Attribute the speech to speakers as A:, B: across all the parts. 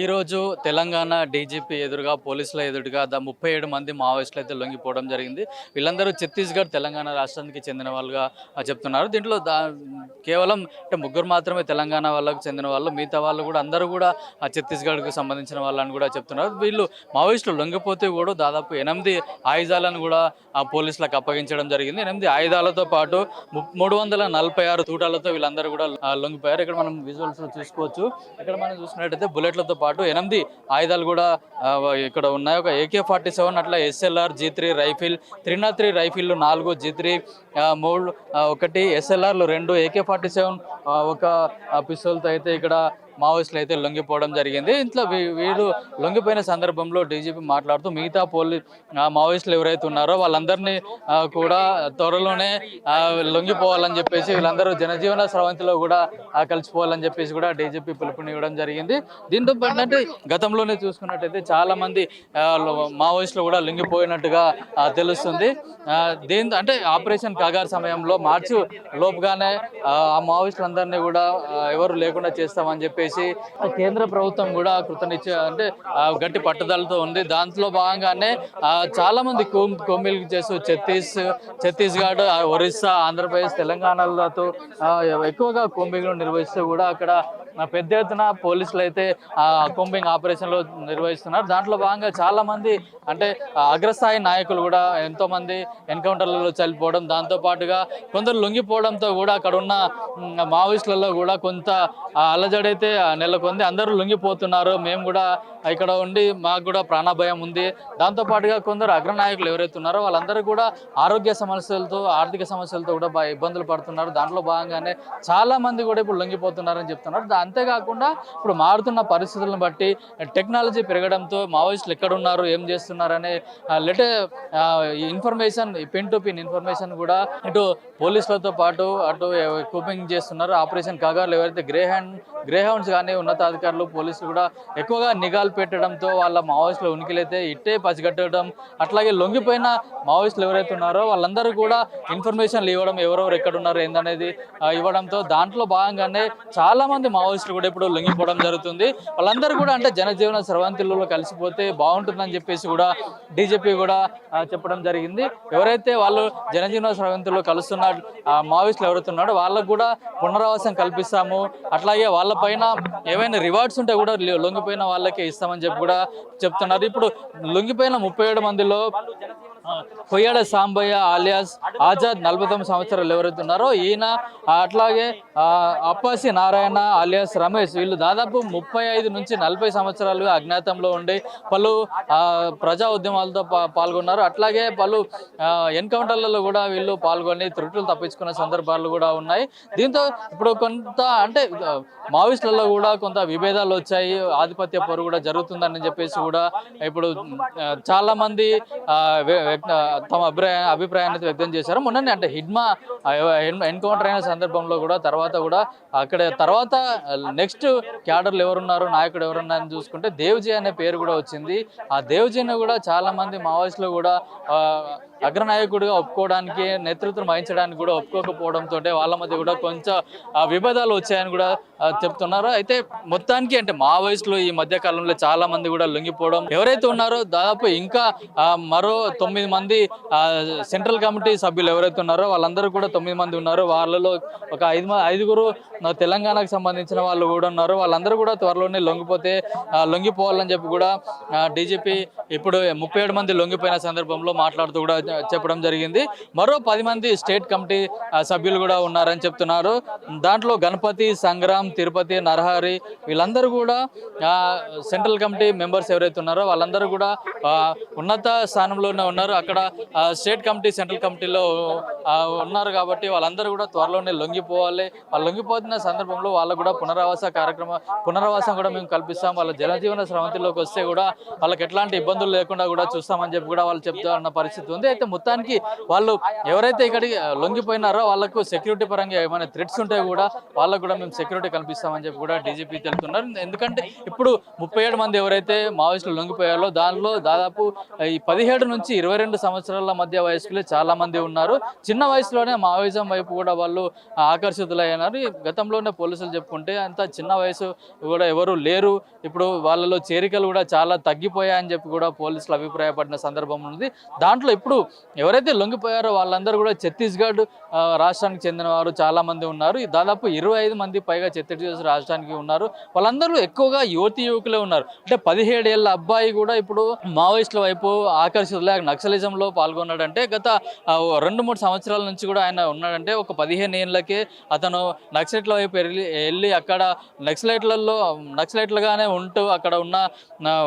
A: ఈరోజు తెలంగాణ డీజీపీ ఎదురుగా పోలీసుల ఎదురుగా 37 మంది మావోయిస్టులు అయితే లొంగిపోవడం జరిగింది. వీళ్ళందరూ ఛత్తీస్గఢ్, తెలంగాణ రాష్ట్రానికి చెందిన వాళ్ళుగా చెప్తున్నారు. దీంట్లో కేవలం అంటే ముగ్గురు మాత్రమే తెలంగాణ వాళ్ళకు చెందిన వాళ్ళు, మిగతా వాళ్ళు కూడా అందరూ కూడా ఛత్తీస్గఢ్కు సంబంధించిన వాళ్ళని కూడా చెప్తున్నారు. వీళ్ళు మావోయిస్టులు లొంగిపోతే కూడా దాదాపు 8 ఆయుధాలను కూడా పోలీసులకు అప్పగించడం జరిగింది. 8 ఆయుధాలతో పాటు 346 తూటాలతో వీళ్ళందరూ కూడా లొంగిపోయారు. ఇక్కడ మనం విజువల్స్ చూసుకోవచ్చు. ఇక్కడ మనం చూసినట్టయితే బుల్లెట్లతో పాటు 8 ఆయుధాలు కూడా ఇక్కడ ఉన్నాయి. ఒక AK-47 అట్లా SLR G3 rifle, 303 rifle 4 G3 3 1 SLRలు 2 AK-47 ఒక పిస్తోల్తో అయితే ఇక్కడ మావోయిస్టులు అయితే లొంగిపోవడం జరిగింది. ఇంట్లో వీరు లొంగిపోయిన సందర్భంలో డీజీపీ మాట్లాడుతూ మిగతా మావోయిస్టులు ఎవరైతే ఉన్నారో వాళ్ళందరినీ కూడా త్వరలోనే లొంగిపోవాలని చెప్పేసి, వీళ్ళందరూ జనజీవన స్రవంతిలో కూడా కలిసిపోవాలని చెప్పేసి కూడా డీజీపీ పిలుపునివ్వడం జరిగింది. దీంతో పాటు అంటే గతంలోనే చూసుకున్నట్టయితే చాలా మంది మావోయిస్టులు కూడా లొంగిపోయినట్టుగా తెలుస్తుంది. దీంతో అంటే ఆపరేషన్ కాగార్ సమయంలో మార్చి లోపుగానే ఆ మావోయిస్టులందరినీ కూడా ఎవరు లేకుండా చేస్తామని చెప్పేసి కేంద్ర ప్రభుత్వం కూడా అంటే గట్టి పట్టుదలతో ఉంది. దాంట్లో భాగంగానే చాలా మంది కొమ్మిలు చేస్తూ ఛత్తీస్గఢ్, ఒరిస్సా, ఆంధ్రప్రదేశ్, తెలంగాణలతో ఎక్కువగా కొమ్మింగ్లు నిర్వహిస్తూ కూడా అక్కడ పెద్ద ఎత్తున పోలీసులు అయితే కొమ్మింగ్ ఆపరేషన్లు నిర్వహిస్తున్నారు. దాంట్లో భాగంగా చాలా మంది అంటే అగ్రస్థాయి నాయకులు కూడా ఎంతో మంది ఎన్కౌంటర్లలో చనిపోవడం, దాంతో పాటుగా కొందరు లొంగిపోవడంతో కూడా అక్కడ ఉన్న మావోయిస్టులలో కూడా కొంత అలజడైతే నెలకొంది. అందరూ లొంగిపోతున్నారు, మేము కూడా ఇక్కడ ఉండి మాకు కూడా ప్రాణభయం ఉంది. దాంతో పాటుగా కొందరు అగ్రనాయకులు ఎవరైతే ఉన్నారో వాళ్ళందరూ కూడా ఆరోగ్య సమస్యలతో, ఆర్థిక సమస్యలతో కూడా ఇబ్బందులు పడుతున్నారు. దాంట్లో భాగంగానే చాలా మంది కూడా ఇప్పుడు లొంగిపోతున్నారని చెప్తున్నారు. అంతేకాకుండా ఇప్పుడు మారుతున్న పరిస్థితులను బట్టి టెక్నాలజీ పెరగడంతో మావోయిస్టులు ఎక్కడున్నారు, ఏం చేస్తున్నారనే information, pin to pin information కూడా ఇటు పోలీసులతో పాటు అటు కూపింగ్ చేస్తున్నారు. ఆపరేషన్ కాగార్లో ఎవరైతే గ్రేహౌండ్స్ కానీ ఉన్నతాధికారులు, పోలీసులు కూడా ఎక్కువగా నిఘాలు పెట్టడంతో వాళ్ళ మావోయిస్టుల ఉనికిలైతే ఇట్టే పసిగట్టడం, అట్లాగే లొంగిపోయిన మావోయిస్టులు ఎవరైతే ఉన్నారో వాళ్ళందరూ కూడా ఇన్ఫర్మేషన్లు ఇవ్వడం, ఎవరెవరు ఎక్కడున్నారు ఏందనేది ఇవ్వడంతో దాంట్లో భాగంగానే చాలా మంది మావోయిస్టులు కూడా ఇప్పుడు లొంగిపోవడం జరుగుతుంది. వాళ్ళందరూ కూడా అంటే జనజీవన స్రవంతిలో కలిసిపోతే బాగుంటుందని చెప్పేసి కూడా డీజీపీ కూడా చెప్పడం జరిగింది. ఎవరైతే వాళ్ళు జనజీవన స్రవంతిలో కలుస్తున్న మావోయిస్టులు ఎవరైతే ఉన్నారో వాళ్ళకు కూడా పునరావాసం కల్పిస్తాము, అట్లాగే వాళ్ళపైన ఏవైనా రివార్డ్స్ ఉంటే కూడా లొంగిపోయిన వాళ్ళకే ఇస్తామని చెప్పి కూడా చెప్తున్నారు. ఇప్పుడు లొంగిపోయిన 37 మందిలో కొయ్యాడ సాంబయ్య ఆలియాస్ ఆజాద్ 49 సంవత్సరాలు ఎవరైతే ఉన్నారో ఈయన, అట్లాగే అప్పాసి నారాయణ ఆలియాస్ రమేష్, వీళ్ళు దాదాపు 35 నుంచి 40 సంవత్సరాలుగా అజ్ఞాతంలో ఉండి పలు ప్రజా ఉద్యమాలతో పాల్గొన్నారు. అట్లాగే పలు ఎన్కౌంటర్లలో కూడా వీళ్ళు పాల్గొని త్రుటులు తప్పించుకున్న సందర్భాలు కూడా ఉన్నాయి. దీంతో ఇప్పుడు కొంత అంటే మావోయిస్టులలో కూడా కొంత విభేదాలు వచ్చాయి, ఆధిపత్య పోరు కూడా జరుగుతుందని చెప్పేసి కూడా ఇప్పుడు చాలా మంది తమ అభిప్రాయాన్ని వ్యక్తం చేశారు. మొన్ననే అంటే హిడ్మా ఎన్కౌంటర్ అయిన సందర్భంలో కూడా తర్వాత నెక్స్ట్ క్యాడర్లు ఎవరున్నారు, నాయకుడు ఎవరున్నారని చూసుకుంటే దేవ్జీ అనే పేరు కూడా వచ్చింది. ఆ దేవ్జీని కూడా చాలా మంది మావోయిస్టులు కూడా అగ్రనాయకుడిగా ఒప్పుకోవడానికి, నేతృత్వం వహించడానికి కూడా ఒప్పుకోకపోవడంతో వాళ్ళ మధ్య కూడా కొంచెం విభేదాలు వచ్చాయని కూడా చెప్తున్నారు. అయితే మొత్తానికి అంటే మావోయిస్టులు ఈ మధ్య కాలంలో చాలా మంది కూడా లొంగిపోవడం, ఎవరైతే ఉన్నారో దాదాపు ఇంకా మరో 9 మంది సెంట్రల్ కమిటీ సభ్యులు ఎవరైతే ఉన్నారో వాళ్ళందరూ కూడా 9 మంది ఉన్నారు. వాళ్ళలో ఒక 5గురు తెలంగాణకు సంబంధించిన వాళ్ళు కూడా ఉన్నారు. వాళ్ళందరూ కూడా త్వరలోనే లొంగిపోవాలని చెప్పి కూడా డీజీపీ ఇప్పుడు 37 మంది లొంగిపోయిన సందర్భంలో మాట్లాడుతూ కూడా చెప్పడం జరిగింది. మరో 10 మంది స్టేట్ కమిటీ సభ్యులు కూడా ఉన్నారని చెప్తున్నారు. దాంట్లో గణపతి, సంగ్రామ్, తిరుపతి, నరహరి వీళ్ళందరూ కూడా సెంట్రల్ కమిటీ మెంబర్స్ ఎవరైతే ఉన్నారో వాళ్ళందరూ కూడా ఉన్నత స్థానంలోనే ఉన్నారు. అక్కడ స్టేట్ కమిటీ, సెంట్రల్ కమిటీలో ఉన్నారు కాబట్టి వాళ్ళందరూ కూడా త్వరలోనే లొంగిపోవాలి. వాళ్ళు లొంగిపోతున్న సందర్భంలో వాళ్ళకు కూడా పునరావాసం కూడా మేము కల్పిస్తాం, వాళ్ళ జనజీవన స్రవంతిలోకి వస్తే కూడా వాళ్ళకి ఎట్లాంటి ఇబ్బందులు లేకుండా కూడా చూస్తామని చెప్పి కూడా వాళ్ళు చెప్తున్న పరిస్థితి ఉంది. అయితే మొత్తానికి వాళ్ళు ఎవరైతే ఇక్కడికి లొంగిపోయినారో వాళ్ళకు సెక్యూరిటీ పరంగా ఏమైనా థ్రెట్స్ ఉంటే కూడా వాళ్ళకు కూడా మేము సెక్యూరిటీ కల్పిస్తామని చెప్పి కూడా డీజీపీ తెలుపుతున్నారు. ఎందుకంటే ఇప్పుడు 37 మంది ఎవరైతే మావోయిస్టులు లొంగిపోయారో దానిలో దాదాపు 17 నుంచి 22 సంవత్సరాల మధ్య వయస్కులే చాలా మంది ఉన్నారు. చిన్న చిన్న వయసులోనే మావోయిజం వైపు కూడా వాళ్ళు ఆకర్షితులయ్యారు. గతంలోనే పోలీసులు చెప్పుకుంటే అంత చిన్న వయసు కూడా ఎవరు లేరు, ఇప్పుడు వాళ్ళలో చేరికలు కూడా చాలా తగ్గిపోయాయని చెప్పి కూడా పోలీసులు అభిప్రాయపడిన సందర్భం ఉంది. దాంట్లో ఇప్పుడు ఎవరైతే లొంగిపోయారో వాళ్ళందరూ కూడా ఛత్తీస్గఢ్ రాష్ట్రానికి చెందిన వారు చాలా మంది ఉన్నారు. దాదాపు 25 మంది పైగా ఛత్తీస్గఢ్ రాష్ట్రానికి ఉన్నారు. వాళ్ళందరూ ఎక్కువగా యువకులే ఉన్నారు. అంటే 17 ఏళ్ల అబ్బాయి కూడా ఇప్పుడు మావోయిస్టుల వైపు ఆకర్షితులే నక్సలిజంలో పాల్గొన్నాడంటే గత 2-3 సంవత్సరాల నుంచి కూడా ఆయన ఉన్నాడంటే ఒక 15 ఏళ్ళకే అతను నక్సలైట్ల వైపు వెళ్ళి అక్కడ నక్సలైట్లుగానే ఉంటూ అక్కడ ఉన్న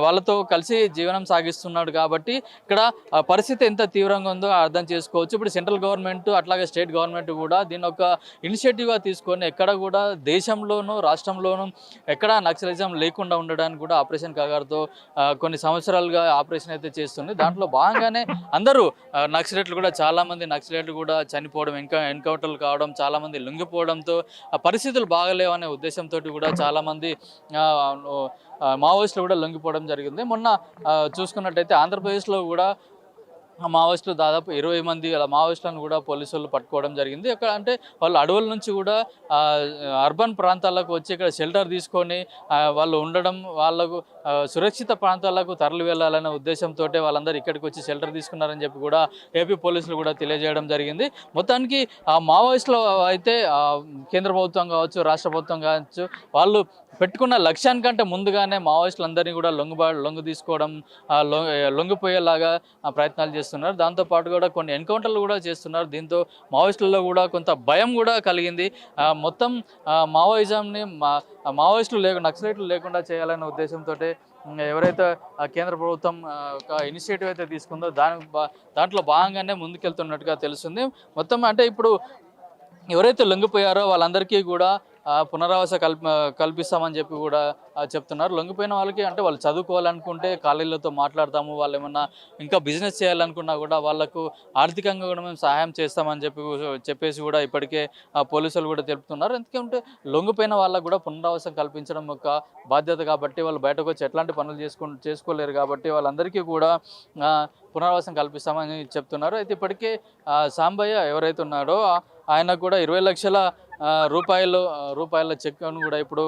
A: వాళ్ళతో కలిసి జీవనం సాగిస్తున్నాడు. కాబట్టి ఇక్కడ పరిస్థితి ఎంత తీవ్రంగా ఉందో అర్థం చేసుకోవచ్చు. ఇప్పుడు సెంట్రల్ గవర్నమెంట్ అట్లాగే స్టేట్ గవర్నమెంట్ కూడా దీన్ని ఒక ఇనిషియేటివ్గా తీసుకొని ఎక్కడ కూడా దేశంలోనూ రాష్ట్రంలోనూ ఎక్కడ నక్సలిజం లేకుండా ఉండడానికి కూడా ఆపరేషన్ కాగార్తో కొన్ని సంవత్సరాలుగా ఆపరేషన్ అయితే చేస్తుంది. దాంట్లో భాగంగానే అందరూ నక్సలైట్లు కూడా చాలామంది నక్సలైట్లు కూడా చనిపోవడం, ఎన్కౌంటర్లు కావడం, చాలామంది లొంగిపోవడంతో పరిస్థితులు బాగలేవనే ఉద్దేశంతో కూడా చాలామంది మావోయిస్టులు కూడా లొంగిపోవడం జరిగింది. మొన్న చూసుకున్నట్టయితే ఆంధ్రప్రదేశ్లో కూడా మావోయిస్టులు దాదాపు 20 మంది మావోయిస్టులను కూడా పోలీసులు పట్టుకోవడం జరిగింది. అక్కడ అంటే వాళ్ళు అడవుల నుంచి కూడా అర్బన్ ప్రాంతాలకు వచ్చి ఇక్కడ షెల్టర్ తీసుకొని వాళ్ళు ఉండడం, వాళ్ళకు సురక్షిత ప్రాంతాలకు తరలి వెళ్ళాలనే ఉద్దేశంతో వాళ్ళందరూ ఇక్కడికి వచ్చి షెల్టర్ తీసుకున్నారని చెప్పి కూడా ఏపీ పోలీసులు కూడా తెలియజేయడం జరిగింది. మొత్తానికి మావోయిస్టులు అయితే కేంద్ర ప్రభుత్వం కావచ్చు, రాష్ట్ర ప్రభుత్వం కావచ్చు, వాళ్ళు పెట్టుకున్న లక్ష్యానికంటే ముందుగానే మావోయిస్టులందరినీ కూడా లొంగు తీసుకోవడం, లొంగిపోయేలాగా ప్రయత్నాలు చేస్తున్నారు. దాంతోపాటు కూడా కొన్ని ఎన్కౌంటర్లు కూడా చేస్తున్నారు. దీంతో మావోయిస్టులలో కూడా కొంత భయం కూడా కలిగింది. మొత్తం మావోయిజంని మావోయిస్టులు నక్సలైట్లు లేకుండా చేయాలనే ఉద్దేశంతో ఎవరైతే కేంద్ర ప్రభుత్వం ఒక ఇనిషియేటివ్ అయితే తీసుకుందో దాంట్లో భాగంగానే ముందుకెళ్తున్నట్టుగా తెలుస్తుంది. మొత్తం అంటే ఇప్పుడు ఎవరైతే లొంగిపోయారో వాళ్ళందరికీ కూడా పునరావాస కల్పిస్తామని చెప్పి కూడా చెప్తున్నారు. లొంగిపోయిన వాళ్ళకి అంటే వాళ్ళు చదువుకోవాలనుకుంటే కాలేజీలతో మాట్లాడతాము, వాళ్ళు ఏమన్నా ఇంకా బిజినెస్ చేయాలనుకున్నా కూడా వాళ్ళకు ఆర్థికంగా కూడా మేము సహాయం చేస్తామని చెప్పేసి కూడా ఇప్పటికే పోలీసులు కూడా తెలుపుతున్నారు. ఎందుకంటే లొంగిపోయిన వాళ్ళకు కూడా పునరావాసం కల్పించడం ఒక బాధ్యత కాబట్టి వాళ్ళు బయటకు వచ్చి ఎట్లాంటి పనులు చేసుకోలేరు కాబట్టి వాళ్ళందరికీ కూడా పునరావాసం కల్పిస్తామని చెప్తున్నారు. అయితే ఇప్పటికే సాంబయ్య ఎవరైతే ఉన్నాడో ఆయన కూడా 20 లక్షల రూపాయల చెక్ను కూడా ఇప్పుడు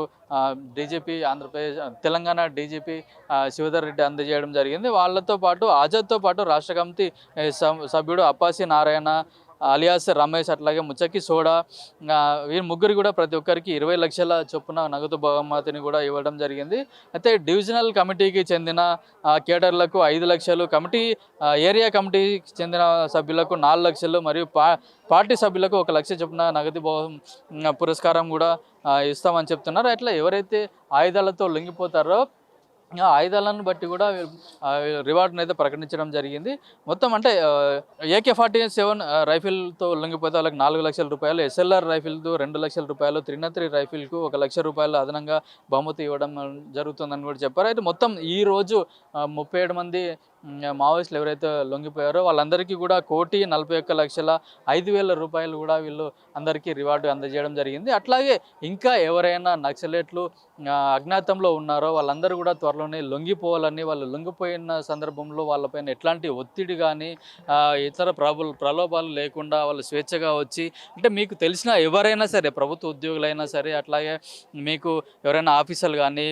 A: డీజీపీ తెలంగాణ డీజీపీ శివధర్ రెడ్డి అందజేయడం జరిగింది. వాళ్ళతో పాటు ఆజాద్తో పాటు రాష్ట్ర కమిటీ సభ్యుడు అప్పాసి నారాయణ అలియాస్ రమేష్, అట్లాగే ముచ్చకి సోడా, వీరి ముగ్గురు కూడా ప్రతి ఒక్కరికి 20 లక్షల చొప్పున నగదు బహుమతిని కూడా ఇవ్వడం జరిగింది. అయితే డివిజనల్ కమిటీకి చెందిన కేడర్లకు 5 లక్షలు, ఏరియా కమిటీకి చెందిన సభ్యులకు 4 లక్షలు మరియు పార్టీ సభ్యులకు 1 లక్ష చొప్పున నగదు పురస్కారం కూడా ఇస్తామని చెప్తున్నారు. అట్లా ఎవరైతే ఆయుధాలతో లొంగిపోతారో ఆయుధాలను బట్టి కూడా రివార్డును అయితే ప్రకటించడం జరిగింది. మొత్తం అంటే AK-47 రైఫిల్తో లొంగిపోతే వాళ్ళకి 4 లక్షల రూపాయలు, SLR రైఫిల్తో 2 లక్షల రూపాయలు, 303 రైఫిల్కు 1 లక్ష రూపాయలు అదనంగా బహుమతి ఇవ్వడం జరుగుతుందని కూడా చెప్పారు. అయితే మొత్తం ఈరోజు 37 మంది మావోయిస్టులు ఎవరైతే లొంగిపోయారో వాళ్ళందరికీ కూడా 1,41,05,000 రూపాయలు కూడా వీళ్ళు అందరికీ రివార్డు అందజేయడం జరిగింది. అట్లాగే ఇంకా ఎవరైనా నక్సలైట్లు అజ్ఞాతంలో ఉన్నారో వాళ్ళందరూ కూడా త్వరలోనే లొంగిపోవాలని, వాళ్ళు లొంగిపోయిన సందర్భంలో వాళ్ళపైన ఎట్లాంటి ఒత్తిడి కానీ ఇతర ప్రలోభాలు లేకుండా వాళ్ళు స్వేచ్ఛగా వచ్చి, అంటే మీకు తెలిసిన ఎవరైనా సరే, ప్రభుత్వ ఉద్యోగులైనా సరే, అట్లాగే మీకు ఎవరైనా ఆఫీసర్లు కానీ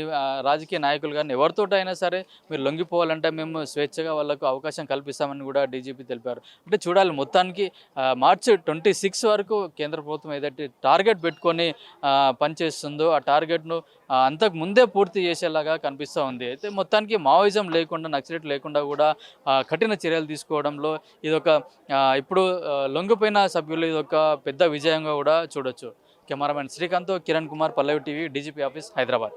A: రాజకీయ నాయకులు కానీ ఎవరితోటైనా సరే మీరు లొంగిపోవాలంటే మేము స్వేచ్ఛగా వాళ్ళకు అవకాశం కల్పిస్తామని కూడా డీజీపీ తెలిపారు. అంటే చూడాలి, మొత్తానికి మార్చి 26 వరకు కేంద్ర ప్రభుత్వం ఏదైతే టార్గెట్ పెట్టుకొని పనిచేస్తుందో ఆ టార్గెట్ను అంతకు ముందే పూర్తి చేసేలాగా కనిపిస్తూ ఉంది. అయితే మొత్తానికి మావోయిజం లేకుండా, నక్సలైట్ లేకుండా కూడా కఠిన చర్యలు తీసుకోవడంలో ఇదొక ఇప్పుడు లొంగిపోయిన సభ్యులు ఇదొక పెద్ద విజయంగా కూడా చూడొచ్చు. కెమెరామెన్ శ్రీకాంత్, కిరణ్ కుమార్, పల్లవి టీవీ, డీజీపీ ఆఫీస్, హైదరాబాద్.